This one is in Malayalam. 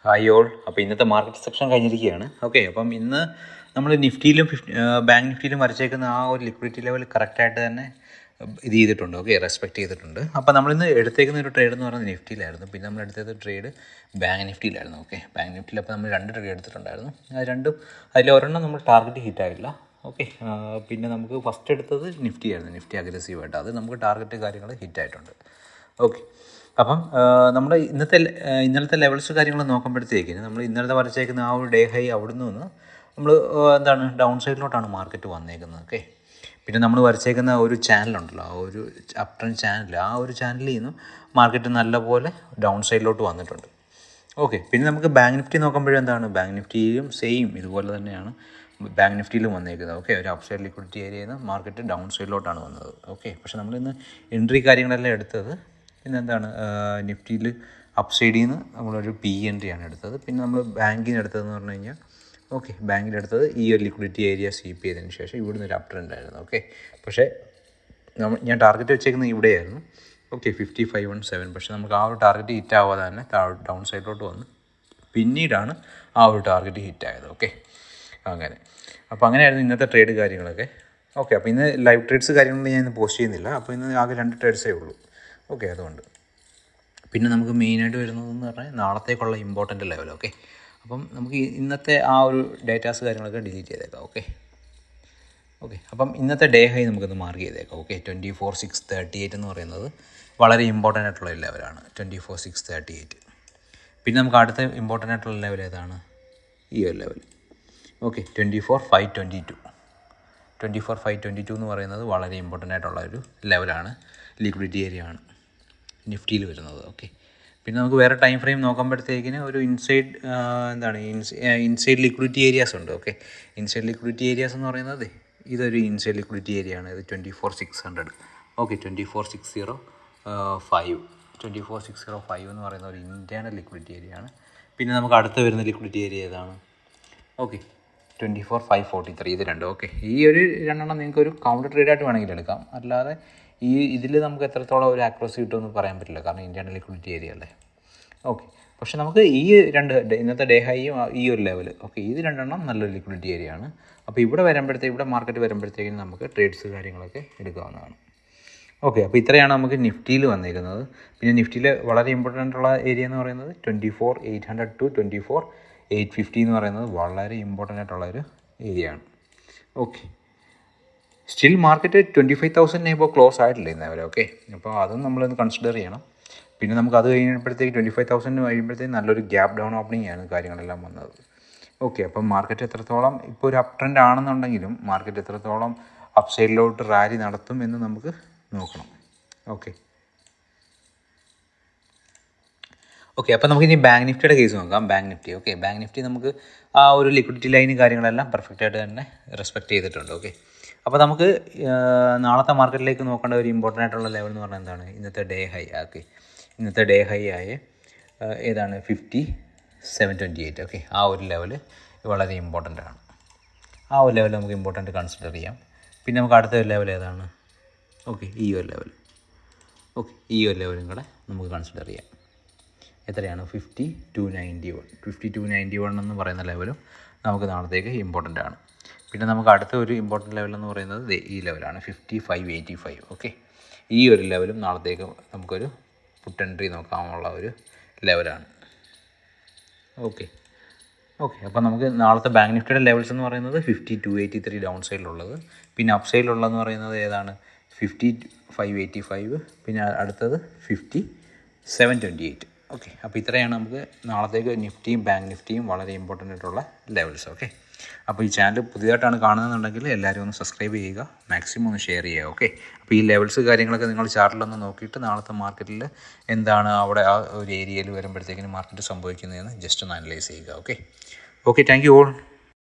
Hi all. അപ്പോൾ ഇന്നത്തെ മാർക്കറ്റ് സെക്ഷൻ കഴിഞ്ഞിരിക്കുകയാണ്. ഓക്കെ, അപ്പം ഇന്ന് നമ്മൾ നിഫ്റ്റിയിലും ബാങ്ക് നിഫ്റ്റിയിലും വരച്ചേക്കുന്ന ആ ഒരു ലിക്വിഡിറ്റി ലെവൽ കറക്റ്റായിട്ട് തന്നെ ഇത് ചെയ്തിട്ടുണ്ട്. ഓക്കെ, റെസ്പെക്ട് ചെയ്തിട്ടുണ്ട്. അപ്പോൾ നമ്മളിന്ന് എടുത്തേക്കുന്ന ഒരു ട്രേഡ് എന്ന് പറയുന്നത് നിഫ്റ്റിയിലായിരുന്നു. പിന്നെ നമ്മൾ എടുത്തത് ട്രേഡ് ബാങ്ക് നിഫ്റ്റിയിലായിരുന്നു. ഓക്കെ, ബാങ്ക് നിഫ്റ്റിയിൽ അപ്പോൾ നമ്മൾ 2 ട്രേഡ് എടുത്തിട്ടുണ്ടായിരുന്നു. അത് രണ്ടും അതിൽ ഒരെണ്ണം നമ്മൾ ടാർഗറ്റ് ഹിറ്റായില്ല. ഓക്കെ, പിന്നെ നമുക്ക് ഫസ്റ്റ് എടുത്തത് നിഫ്റ്റി ആയിരുന്നു. നിഫ്റ്റി അഗ്രസീവായിട്ട് അത് നമുക്ക് ടാർഗറ്റ് കാര്യങ്ങൾ ഹിറ്റായിട്ടുണ്ട്. ഓക്കെ, അപ്പം നമ്മുടെ ഇന്നലത്തെ ലെവൽസ് കാര്യങ്ങൾ നോക്കുമ്പോഴത്തേക്കിന് നമ്മൾ ഇന്നലത്തെ വരച്ചേക്കുന്ന ആ ഒരു ഡേ ഹൈ അവിടെ നിന്ന് നമ്മൾ ഡൗൺ സൈഡിലോട്ടാണ് മാർക്കറ്റ് വന്നേക്കുന്നത്. ഓക്കെ, പിന്നെ നമ്മൾ വരച്ചേക്കുന്ന ഒരു ചാനലുണ്ടല്ലോ, ആ ഒരു അപ് ട്രെൻഡ് ചാനൽ, ആ ഒരു ചാനലിൽ നിന്നും മാർക്കറ്റ് നല്ലപോലെ ഡൗൺ സൈഡിലോട്ട് വന്നിട്ടുണ്ട്. ഓക്കെ, പിന്നെ നമുക്ക് ബാങ്ക് നിഫ്റ്റി നോക്കുമ്പോഴെന്താണ്, ബാങ്ക് നിഫ്റ്റിയിലും സെയിം ഇതുപോലെ തന്നെയാണ് ബാങ്ക് നിഫ്റ്റിയിലും വന്നേക്കുന്നത്. ഓക്കെ, ഒരു അപ്പ് സൈഡ് ലിക്വിഡിറ്റി ഏരിയയിൽ നിന്ന് മാർക്കറ്റ് ഡൗൺ സൈഡിലോട്ടാണ് വന്നത്. ഓക്കെ, പക്ഷേ നമ്മളിന്ന് എൻട്രി കാര്യങ്ങളെല്ലാം എടുത്തത് പിന്നെന്താണ്, നിഫ്റ്റിയിൽ അപ്പ് സൈഡിൽ നിന്ന് നമ്മളൊരു എൻട്രിയാണ് എടുത്തത്. പിന്നെ നമ്മൾ ബാങ്കിന് എടുത്തതെന്ന് പറഞ്ഞു കഴിഞ്ഞാൽ, ഓക്കെ, ബാങ്കിലെടുത്തത് ഈ ഒരു ലിക്വിഡിറ്റി ഏരിയ സ്വീപ്പ് ചെയ്തതിന് ശേഷം ഇവിടുന്ന് ഒരു അപ്പ് ട്രെൻഡ് ആയിരുന്നു. ഓക്കെ, പക്ഷേ ഞാൻ ടാർഗറ്റ് വെച്ചേക്കുന്നത് ഇവിടെയായിരുന്നു. ഓക്കെ, 5517. പക്ഷേ നമുക്ക് ആ ഒരു ടാർഗറ്റ് ഹിറ്റ് ആവാതെ തന്നെ ഡൗൺ സൈഡിലോട്ട് വന്ന് പിന്നീടാണ് ആ ഒരു ടാർഗറ്റ് ഹിറ്റായത്. ഓക്കെ, അങ്ങനെ അപ്പോൾ അങ്ങനെയായിരുന്നു ഇന്നത്തെ ട്രേഡ് കാര്യങ്ങളൊക്കെ. ഓക്കെ, അപ്പോൾ ഇന്ന് ലൈവ് ട്രേഡ്സ് കാര്യങ്ങളൊന്നും ഞാൻ ഇന്ന് പോസ്റ്റ് ചെയ്യുന്നില്ല. അപ്പോൾ ഇന്ന് ആകെ 2 ട്രേഡ്സേ ഉള്ളൂ. ഓക്കെ, അതുകൊണ്ട് പിന്നെ നമുക്ക് മെയിനായിട്ട് വരുന്നതെന്ന് പറഞ്ഞാൽ നാളത്തേക്കുള്ള ഇമ്പോർട്ടൻ്റ് ലെവൽ. ഓക്കെ, അപ്പം നമുക്ക് ഇന്നത്തെ ആ ഒരു ഡേറ്റാസ് കാര്യങ്ങളൊക്കെ ഡിലീറ്റ് ചെയ്തേക്കാം. ഓക്കെ, അപ്പം ഇന്നത്തെ ഡേ ഹൈ നമുക്കൊന്ന് മാർക്ക് ചെയ്തേക്കാം. ഓക്കെ, 24,638 എന്ന് പറയുന്നത് വളരെ ഇമ്പോർട്ടൻ്റ് ആയിട്ടുള്ള ഒരു ലെവലാണ്. 24,638. പിന്നെ നമുക്ക് അടുത്ത ഇമ്പോർട്ടൻ്റ് ആയിട്ടുള്ള ലെവൽ ഏതാണ്, ഈ ഒരു ലെവൽ. ഓക്കെ, 24,522. 24,522 എന്ന് പറയുന്നത് വളരെ ഇമ്പോർട്ടൻ്റ് ആയിട്ടുള്ള ഒരു ലെവലാണ്, ലിക്വിഡിറ്റി ഏരിയ ആണ് നിഫ്റ്റിയിൽ വരുന്നത്. ഓക്കെ, പിന്നെ നമുക്ക് വേറെ ടൈം ഫ്രെയിം നോക്കുമ്പോഴത്തേക്കിന് ഒരു ഇൻസൈഡ് ലിക്വിഡിറ്റി ഏരിയാസ് ഉണ്ട്. ഓക്കെ, ഇൻസൈഡ് ലിക്വിഡിറ്റി ഏരിയാസ് എന്ന് പറയുന്നത് ഇതൊരു ഇൻസൈഡ് ലിക്വിഡിറ്റി ഏരിയ ആണ്. ഇത് 24,600. ഓക്കെ, 24,605. 24,605 എന്ന് പറയുന്ന ഒരു ഇൻറ്റേർണൽ ലിക്വിഡിറ്റി ഏരിയ ആണ്. പിന്നെ നമുക്ക് അടുത്ത് വരുന്ന ലിക്വിഡിറ്റി ഏരിയ ഏതാണ്, ഓക്കെ, 24,543. ഇത് രണ്ടും. ഓക്കെ, ഈ ഒരു രണ്ടെണ്ണം നിങ്ങൾക്ക് ഒരു കൗണ്ടർ ട്രേഡായിട്ട് വേണമെങ്കിൽ എടുക്കാം. അല്ലാതെ ഇതിൽ നമുക്ക് എത്രത്തോളം ഒരു ആക്യുറസി കിട്ടുമെന്ന് പറയാൻ പറ്റില്ല, കാരണം ഇൻറ്റേർണൽ ലിക്വിഡിറ്റി ഏരിയ അല്ലേ. ഓക്കെ, പക്ഷേ നമുക്ക് ഈ ഇന്നത്തെ ഡേ ഹൈയും ഈ ഒരു ലെവൽ, ഓക്കെ, ഇത് രണ്ടെണ്ണം നല്ലൊരു ലിക്വിഡിറ്റി ഏരിയ ആണ്. അപ്പോൾ ഇവിടെ മാർക്കറ്റ് വരുമ്പോഴത്തേക്കും നമുക്ക് ട്രേഡ്സ് കാര്യങ്ങളൊക്കെ എടുക്കാവുന്നതാണ്. ഓക്കെ, അപ്പോൾ ഇത്രയാണ് നമുക്ക് നിഫ്റ്റിയിൽ വന്നിരിക്കുന്നത്. പിന്നെ നിഫ്റ്റിയിൽ വളരെ ഇമ്പോർട്ടൻ്റ് ഉള്ള ഏരിയ എന്ന് പറയുന്നത് 24,800 to 24,850 എന്ന് പറയുന്നത് വളരെ ഇമ്പോർട്ടൻ്റ് ആയിട്ടുള്ളൊരു ഏരിയ ആണ്. ഓക്കെ, സ്റ്റിൽ മാർക്കറ്റ് 25,000 ഇപ്പോൾ ക്ലോസ് ആയിട്ടില്ല ഇന്നവരെ. ഓക്കെ, അപ്പോൾ അതും നമ്മളൊന്ന് കൺസിഡർ ചെയ്യണം. പിന്നെ നമുക്ക് അത് കഴിഞ്ഞപ്പോഴത്തേക്ക് 25,000 കഴിയുമ്പോഴത്തേക്ക് നല്ലൊരു ഗ്യാപ്പ് ഡൗൺ ഓപ്പണിംഗ് ആണ് കാര്യങ്ങളെല്ലാം വന്നത്. ഓക്കെ, അപ്പം മാർക്കറ്റ് എത്രത്തോളം ഇപ്പോൾ ഒരു അപ്പ് ട്രെൻഡ് ആണെന്നുണ്ടെങ്കിലും മാർക്കറ്റ് എത്രത്തോളം അപ്പ് സൈഡിലോട്ട് റാലി നടത്തും എന്ന് നമുക്ക് നോക്കണം. ഓക്കെ, അപ്പോൾ നമുക്ക് ഇനി ബാങ്ക് നിഫ്റ്റിയുടെ കേസ് നോക്കാം. Bank Nifty. Okay, bank Nifty നമുക്ക് ആ ഒരു ലിക്വിഡിറ്റി ലൈനും കാര്യങ്ങളെല്ലാം പെർഫെക്റ്റായിട്ട് തന്നെ റെസ്പെക്റ്റ് ചെയ്തിട്ടുണ്ട്. ഓക്കെ, അപ്പോൾ നമുക്ക് നാളത്തെ മാർക്കറ്റിലേക്ക് നോക്കേണ്ട ഒരു ഇമ്പോർട്ടൻ്റ് ആയിട്ടുള്ള ലെവൽ എന്ന് പറഞ്ഞാൽ എന്താണ്, ഇന്നത്തെ ഡേ ഹൈ. ഓക്കെ, ഇന്നത്തെ ഡേ ഹൈ ആയ ഏതാണ് 5728. ഓക്കെ, ആ ഒരു ലെവൽ വളരെ ഇമ്പോർട്ടൻ്റ് ആണ്. ആ ഒരു ലെവൽ നമുക്ക് ഇമ്പോർട്ടൻ്റ് കൺസിഡർ ചെയ്യാം. പിന്നെ നമുക്ക് അടുത്ത ഒരു ലെവൽ ഏതാണ്, ഓക്കെ, ഈ ഒരു ലെവൽ. ഓക്കെ, ഈ ഒരു ലെവലും കൂടെ നമുക്ക് കൺസിഡർ ചെയ്യാം. എത്രയാണ്, 5291. 5291 എന്ന് പറയുന്ന ലെവലും നമുക്ക് നാളത്തേക്ക് ഇമ്പോർട്ടൻ്റ് ആണ്. പിന്നെ നമുക്ക് അടുത്ത ഒരു ഇമ്പോർട്ടൻ്റ് ലെവൽ എന്ന് പറയുന്നത് ഈ ലെവലാണ്, 5585. ഓക്കെ, ഈ ഒരു ലെവലും നാളത്തേക്ക് നമുക്കൊരു പുട്ട് എൻട്രി നോക്കാനുള്ള ഒരു ലെവലാണ്. ഓക്കെ, അപ്പോൾ നമുക്ക് നാളത്തെ ബാങ്ക് നിഫ്റ്റിയുടെ ലെവൽസ് എന്ന് പറയുന്നത് 5283 ഡൗൺ സൈഡിലുള്ളത്. പിന്നെ അപ്പ് സൈഡിലുള്ളതെന്ന് പറയുന്നത് ഏതാണ്, 5585. പിന്നെ അടുത്തത് 5728. ഓക്കെ, അപ്പോൾ ഇത്രയാണ് നമുക്ക് നാളത്തേക്ക് നിഫ്റ്റിയും ബാങ്ക് നിഫ്റ്റിയും വളരെ ഇമ്പോർട്ടൻ്റ് ആയിട്ടുള്ള ലെവൽസ്. ഓക്കെ, അപ്പോൾ ഈ ചാനൽ പുതിയതായിട്ടാണ് കാണുന്നതെന്നുണ്ടെങ്കിൽ എല്ലാവരും ഒന്ന് സബ്സ്ക്രൈബ് ചെയ്യുക, മാക്സിമം ഒന്ന് ഷെയർ ചെയ്യുക. ഓക്കെ, അപ്പോൾ ഈ ലെവൽസ് കാര്യങ്ങളൊക്കെ നിങ്ങൾ ചാർട്ടിലൊന്ന് നോക്കിയിട്ട് നാളത്തെ മാർക്കറ്റിൽ എന്താണ് അവിടെ ആ ഒരു ഏരിയയിൽ വരുമ്പോഴത്തേക്കിന് മാർക്കറ്റ് സംഭവിക്കുന്നതെന്ന് ജസ്റ്റ് ഒന്ന് അനലൈസ് ചെയ്യുക. Okay, thank you all.